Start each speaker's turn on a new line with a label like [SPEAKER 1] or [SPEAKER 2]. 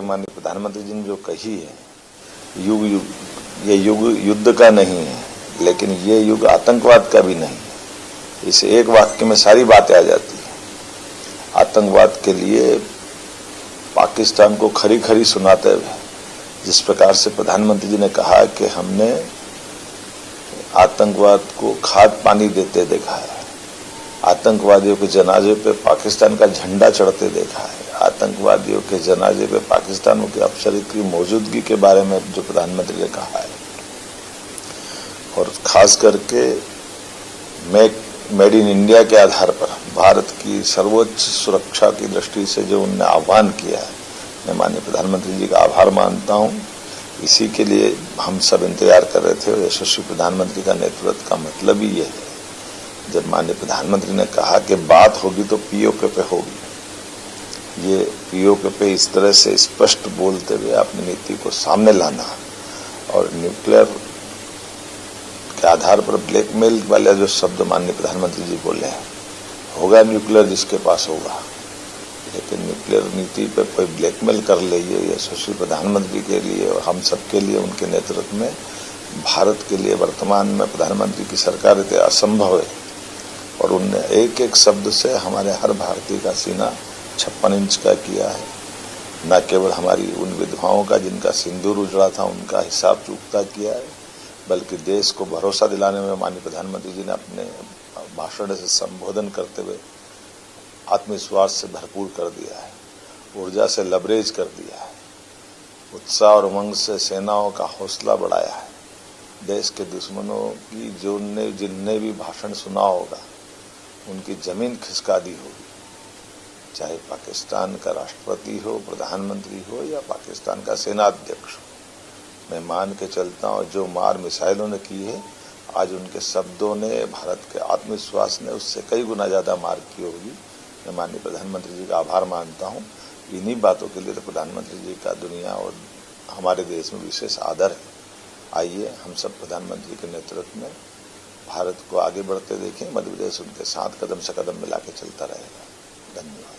[SPEAKER 1] माननीय प्रधानमंत्री जी ने जो कही है, ये युग युद्ध का नहीं है, लेकिन ये युग आतंकवाद का भी नहीं है। इस एक वाक्य में सारी बातें आ जाती है। आतंकवाद के लिए पाकिस्तान को खरी खरी सुनाते हुए जिस प्रकार से प्रधानमंत्री जी ने कहा कि हमने आतंकवाद को खाद पानी देते देखा है, आतंकवादियों के जनाजे पे पाकिस्तान का झंडा चढ़ते देखा है, आतंकवादियों के जनाजे पे पाकिस्तान के अफसर की मौजूदगी के बारे में जो प्रधानमंत्री ने कहा है, और खास करके मेड इन इंडिया के आधार पर भारत की सर्वोच्च सुरक्षा की दृष्टि से जो उन्होंने आह्वान किया है, मैं माननीय प्रधानमंत्री जी का आभार मानता हूं। इसी के लिए हम सब इंतजार कर रहे थे और यशस्वी प्रधानमंत्री का नेतृत्व का मतलब ही ये है। जब माननीय प्रधानमंत्री ने कहा कि बात होगी तो पीओके पे होगी, ये पीओके पे इस तरह से स्पष्ट बोलते हुए अपनी नीति को सामने लाना और न्यूक्लियर के आधार पर ब्लैकमेल वाले जो शब्द माननीय प्रधानमंत्री जी बोले हैं, होगा न्यूक्लियर जिसके पास होगा, लेकिन न्यूक्लियर नीति पर कोई ब्लैकमेल कर ले, ये यशस्वी प्रधानमंत्री के लिए और हम सबके लिए उनके नेतृत्व में भारत के लिए वर्तमान में प्रधानमंत्री की सरकार इतने असंभव है। और उनने एक एक शब्द से हमारे हर भारतीय का सीना 56 इंच का किया है। न केवल हमारी उन विधवाओं का जिनका सिंदूर उजड़ा था उनका हिसाब चूकता किया है, बल्कि देश को भरोसा दिलाने में माननीय प्रधानमंत्री जी ने अपने भाषण से संबोधन करते हुए आत्मविश्वास से भरपूर कर दिया है, ऊर्जा से लबरेज कर दिया है, उत्साह और उमंग से सेनाओं का हौसला बढ़ाया है। देश के दुश्मनों की जिनने भी भाषण सुना होगा उनकी जमीन खिसका दी होगी, चाहे पाकिस्तान का राष्ट्रपति हो, प्रधानमंत्री हो या पाकिस्तान का सेनाध्यक्ष हो। मैं मान के चलता हूँ जो मार मिसाइलों ने की है, आज उनके शब्दों ने, भारत के आत्मविश्वास ने उससे कई गुना ज्यादा मार की होगी। मैं माननीय प्रधानमंत्री जी का आभार मानता हूँ। इन्हीं बातों के लिए तो प्रधानमंत्री जी का दुनिया और हमारे देश में विशेष आदर है। आइए हम सब प्रधानमंत्री के नेतृत्व में भारत को आगे बढ़ते देखें। मध्य प्रदेश उनके साथ कदम से कदम मिला के चलता रहेगा। धन्यवाद।